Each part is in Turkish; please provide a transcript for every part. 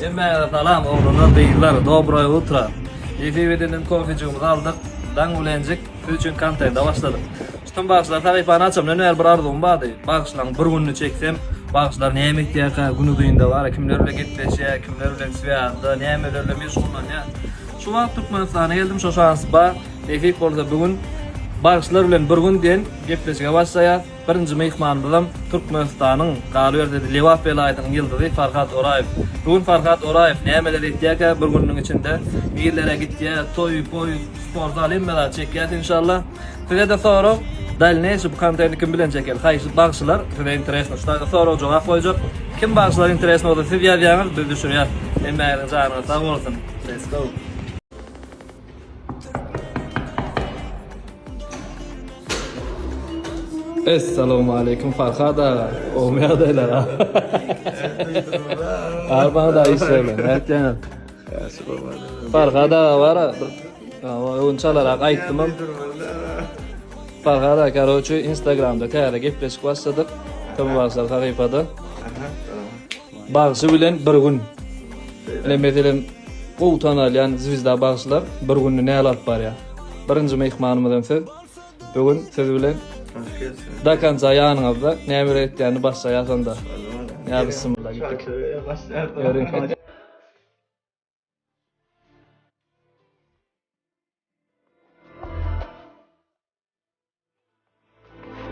Emme salam oğluna beyler dobro utro. Efe'den konfeçimizi aldık. Dan ulenecek. Üçün konteyda başladık. Şutun bağışlar tarifani açım. Nöner bir arzum vardı. Bağışlan bir gününü çeksem. Bağışlar ne yemek diye günü duyunda var. Kimler öyle gitleşe, kimler öyle siyahda, ne yemelerle meşgullan ya. Şu vakit Türkmenistan'a geldim şu şans ba. Efek orada bugün bağışlar bilen bir gün diyen gepleşige başlaya. Birinci mehmanımız Türkmenistan'ın Galıverdi Levap velayetinin yıldızı Farhat Orayev. Bugün Farhat Orayev nemeler ettiği bir günün içinde yerlere gittiği toy spor zalimmeler çekiyat inşallah. Size de soru dal neyse bu konteyni kim bilen çeker. Hayır bağışlar size interesno. Şurada soru cevap koyacak. Kim bağışlar interesno oldu siz yazıyorsunuz biz düşünüyor. Emeğiniz canınız sağ olsun. Let's go. Esselamu aleyküm Farhat ağa. Olmaya da iler ha. Arbana da işlerle. Evet yani. Farhat ağa var ha. Oyunçalara ayttım. Farhat ağa karoçu Instagram'da kayara gepleşik başladık. Tabi bağışlar kaqipada. Bağışı bilen bir gün. Mesela Qoğutanal yani Zvizda bağışlar bir günü ne alıp var ya. Birinci mehmanımızdan siz. Bugün siz bilen da kanca yanınızda ne emir ettiğini başlayasın da. Ya bismillah gittik.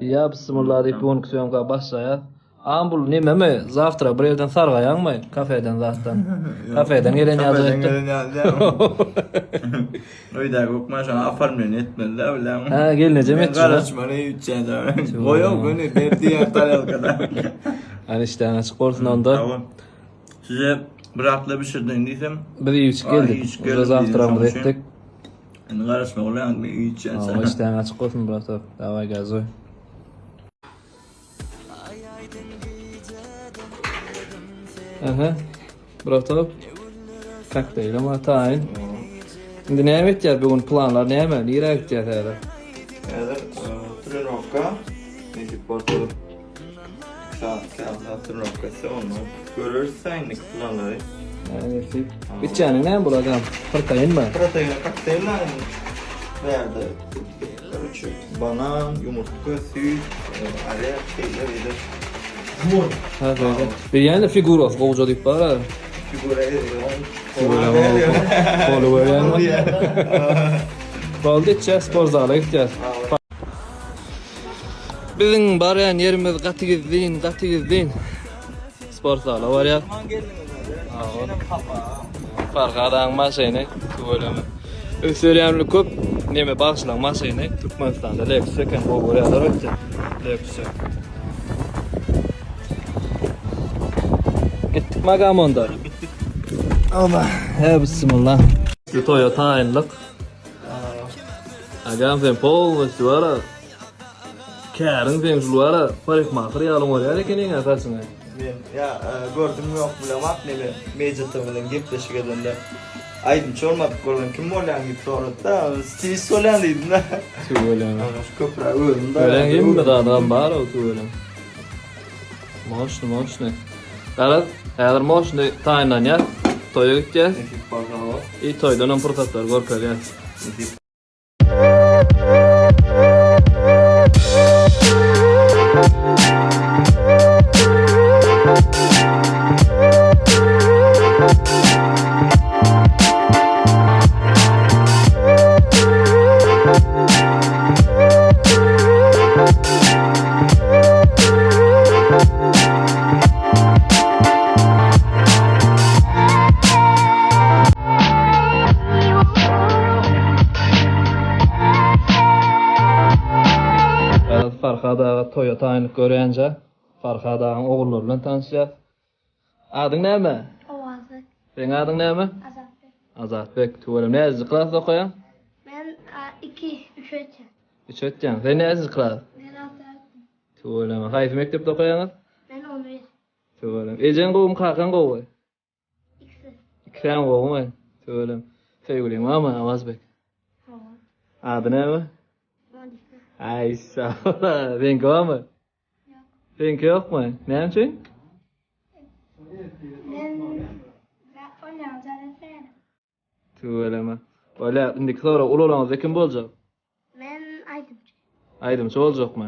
Ya bismillah deyip bugün küsüyomka başlaya. Ambul neme mi? Zavtra bir evden sargayan mı? Kafeden zaten. Kafeden gelen yazı etti. Oyda kokma şana afarmıyor etmediler öyle. Ha gelince mi? Karışma ne yüçeceğiz abi. Koyuyor beni derdi yaktar kadar. Hani işte açık olsun onda. Tamam. Size bırakla bir şeyden diysem. Bir iyi çık geldik. Biz zavtramızı ettik. Yani karışma olan bir yüçeceğiz. Ama işte açık olsun burası. Davay gazoy. Aha. Burası kokteyl ama tayin. Şimdi ne edeceğiz bugün planlar ne mi? Nereye gideceğiz herhalde? Evet, Trnovka. Neyse portalı. Saat Trnovka'sı onu görürsen ne planları. Evet. Biteceğini ne bulacağım? Protein mi? Protein kokteyller verdi. Короче, banan, yumurta, süt, araya şeyler yedir. Ha böyle. Bir yani figurov bolca deyip var ha. Kolu böyle ama. Baldı içeceğiz, spor zala gideceğiz. Bizim barayan yerimiz katı gizdiğin. Spor zala var ya. Farkadan masayını, böyle mi? Öksürüyemli köp, neme bağışlan masayını, Türkmenistan'da Lexus'a kan bu buraya da ötecek. Lexus'a. Gittik magam onda. Allah. He bismillah. Bu Toyota aynılık. Agam sen pol vara. Kârın sen şu vara. Farik mahır yalım oraya lekenin atasına. Ya gördüm yok bulamak ne be mecatımın gepleşik edende. Aydın çormadık gördüm kim olan gibi sordu Steve Solan dedim da. Öyle mi? Şu köprü öldüm da. Öyle gibi mi da adam var o öyle. Moşnu. Eğer moşnu tayından ya. Toya gideceğiz. İyi toydan on fırsatlar korkar ya. Farhada Toyota aynı görünce Farhada'nın oğullarıyla tanışacağız. Adın ne mi? Ovazlık. Senin adın ne mi? Azatlık. Azatbek. Tuvalım ne aziz klas okuyan? Ben 3 ötüm. Üç öteceksin. Sen ne aziz klas? Ben 6 ötüm. Tuvalım. Hayfi mektepte okuyanız? Ben 11. Tuvalım. Ecen kovum kakan kovu? İkisi. İkren kovu mu? Tuvalım. Sevgilim ama Avazbek. Hava. Adı ne mi? Monika. Ay sağ ol. Benki var mı? Yok. Benki yok mu? Ne için? Ben Tuveleme. Öyle indik sonra ululağınızda kim bolacak? Men aydım. Aydımçı olacak mı?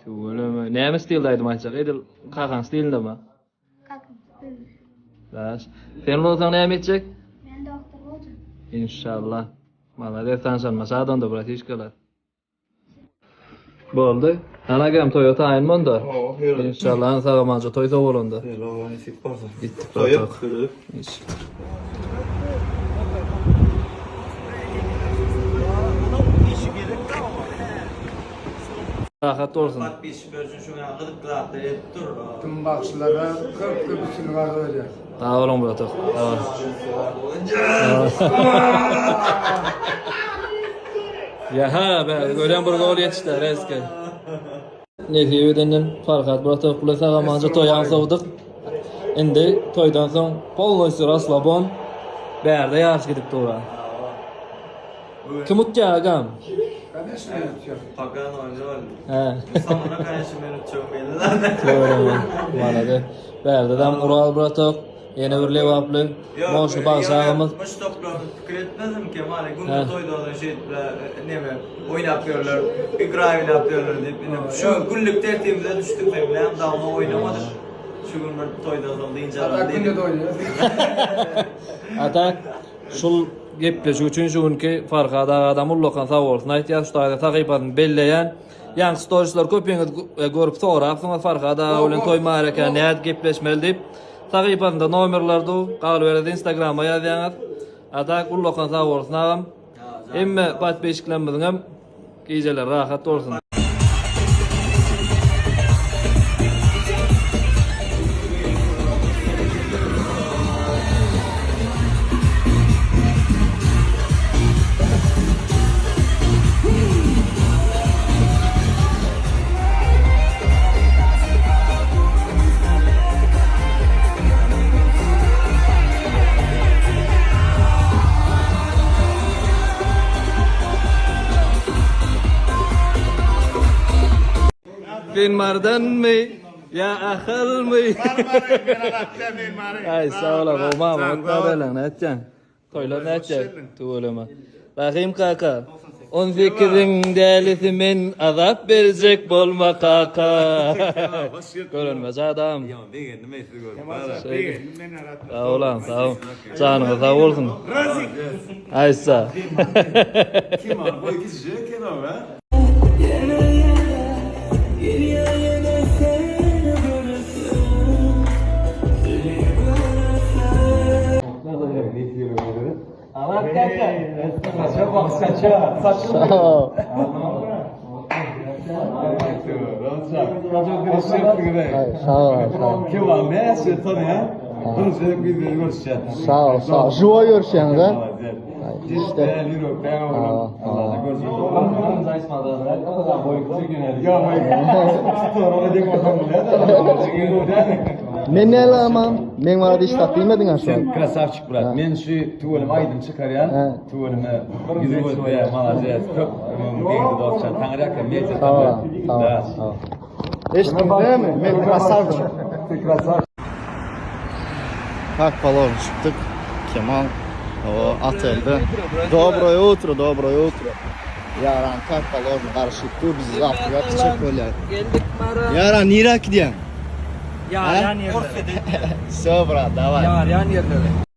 Tuveleme. Näme stilde aydym aýtjak? Edil kakan stilinde mi? Kakım. Laş. Sen olsaň näme etjek? Ben doktor olacağım. İnşallah. Malades tanışanmasa adam da bırak iş kalar. Boldy. Anagam Toyota ayın monda. O, hörü. İnşallah sağamanca toy soğulunda. Hörü, o nasip bolsa. Gittik Toyup, batak. hörü. Rahat olsun. Bak bir iş bölsün şuna gıdıklar da dur. Tüm bakışlara 40 küpüsünü var öyle. Sağ olun batak. Sağ olun. Ya ha be, gören bir gol yetişti reske. Nehiwedenden Farhat batak kula sağamanca toyan sowdyk. Indi toydan soň polnoýsy raslabon bärde ýaş gidip tura. Kim utjagam? Kardeş mi yapıyor? Pagan oynuyor. He. Samana karşı beni çok belli lan. Doğru. Malade. Berdeden Ural Bratok, yeni bir levaplı, Monşu Bağışağımız. Baş toplam fikir etmezdim ki mali He. günde toyda olan şey ne mi oyun yapıyorlar, igravi yapıyorlar deyip şu günlük tertibine düştük de bile hem daha oynamadık. Şu gün bir toyda sonra deyince Hatta adam günde değil. de oynuyor. Ata, şul gepleşik üçün şu günki Farhada adam ullokan sağ olsun. Aytýar şu taýda tagypany belleýän ýangy storiesler köpüňiz görüp sorap, soňra Farhada ölen toy maraka näet gepleşmeli diýip tagypanda nomerlerdi, galy Instagram'a ýazýaňyz. Ata ullokan sağ olsun agam. Emme pat beşiklenmediň hem gijeler rahat olsun. Bin mardan mı? Ya ahal mı? Ay sağ ol abi. Mahmut tabelan ne edeceksin? Toylar ne edeceksin? Tuğulama. Rahim kaka. 18'in delisimin azap verecek bolma kaka. Görünmez adam. Sağ olan sağ ol. Canına sağ olsun. Aysa. Aman kaka. Saça bak saça. Saça. Kim var ne şeytan ya? Bunu söyle bir görüşeceğiz. Sağ ol, sağ ol. Juva görüşeceğiz ha. İşte. Allah'a görüşürüz. Ya Sonra dedim bakalım ne? Men ne alamam? Men bana da iş takdimedin ha şu an. Sen krasavçık bırak. Men şu tuvalım aydın çıkar ya. Tuvalımı yüzü koydu ya. Malaziyet. Çok değildi dostlar. Tanrı yakın. Neyse. Sağ ol, sağ ol, sağ ol. Eşittin değil mi? Men krasavçı. Tak balon çıktık. Kemal o atelde. Доброе утро, доброе утро. Yaran tak balon karışıktı. Biz zaten yapacak öyle. Geldik mara. Yaran nira gidiyorsun? Yan yerlere. Sobra, давай. Yan yerlere.